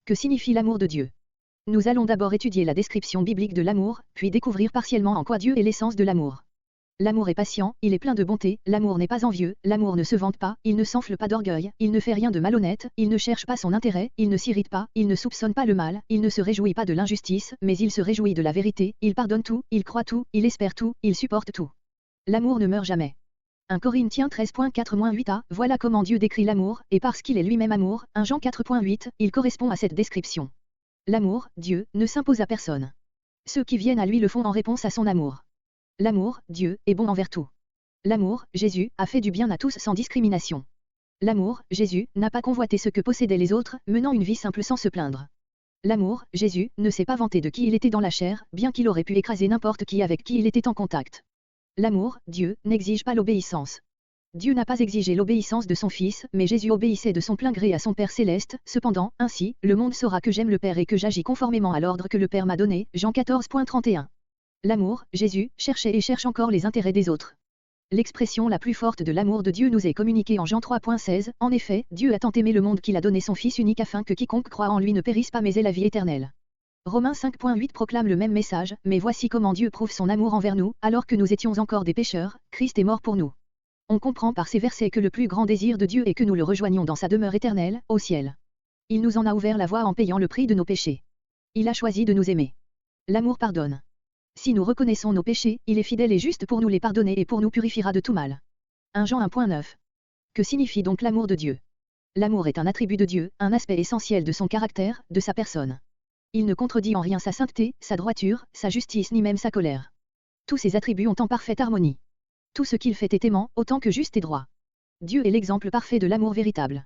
Que signifie l'amour de Dieu? Nous allons d'abord étudier la description biblique de l'amour, puis découvrir partiellement en quoi Dieu est l'essence de l'amour. L'amour est patient, il est plein de bonté, l'amour n'est pas envieux, l'amour ne se vante pas, il ne s'enfle pas d'orgueil, il ne fait rien de malhonnête, il ne cherche pas son intérêt, il ne s'irrite pas, il ne soupçonne pas le mal, il ne se réjouit pas de l'injustice, mais il se réjouit de la vérité, il pardonne tout, il croit tout, il espère tout, il supporte tout. L'amour ne meurt jamais. 1 Corinthiens 13.4-8a, voilà comment Dieu décrit l'amour, et parce qu'il est lui-même amour, 1 Jean 4.8, il correspond à cette description. L'amour, Dieu, ne s'impose à personne. Ceux qui viennent à lui le font en réponse à son amour. L'amour, Dieu, est bon envers tout. L'amour, Jésus, a fait du bien à tous sans discrimination. L'amour, Jésus, n'a pas convoité ce que possédaient les autres, menant une vie simple sans se plaindre. L'amour, Jésus, ne s'est pas vanté de qui il était dans la chair, bien qu'il aurait pu écraser n'importe qui avec qui il était en contact. L'amour, Dieu, n'exige pas l'obéissance. Dieu n'a pas exigé l'obéissance de son Fils, mais Jésus obéissait de son plein gré à son Père céleste, cependant, ainsi, le monde saura que j'aime le Père et que j'agis conformément à l'ordre que le Père m'a donné, Jean 14.31. L'amour, Jésus, cherchait et cherche encore les intérêts des autres. L'expression la plus forte de l'amour de Dieu nous est communiquée en Jean 3.16, en effet, Dieu a tant aimé le monde qu'il a donné son Fils unique afin que quiconque croit en lui ne périsse pas mais ait la vie éternelle. Romains 5.8 proclame le même message, mais voici comment Dieu prouve son amour envers nous, alors que nous étions encore des pécheurs, Christ est mort pour nous. On comprend par ces versets que le plus grand désir de Dieu est que nous le rejoignions dans sa demeure éternelle, au ciel. Il nous en a ouvert la voie en payant le prix de nos péchés. Il a choisi de nous aimer. L'amour pardonne. Si nous reconnaissons nos péchés, il est fidèle et juste pour nous les pardonner et pour nous purifiera de tout mal. 1 Jean 1.9. Que signifie donc l'amour de Dieu? L'amour est un attribut de Dieu, un aspect essentiel de son caractère, de sa personne. Il ne contredit en rien sa sainteté, sa droiture, sa justice ni même sa colère. Tous ces attributs ont en parfaite harmonie. Tout ce qu'il fait est aimant, autant que juste et droit. Dieu est l'exemple parfait de l'amour véritable.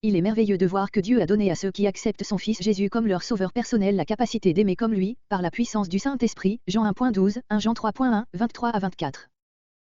Il est merveilleux de voir que Dieu a donné à ceux qui acceptent son Fils Jésus comme leur sauveur personnel la capacité d'aimer comme lui, par la puissance du Saint-Esprit, Jean 1.12, 1 Jean 3.1, 23 à 24.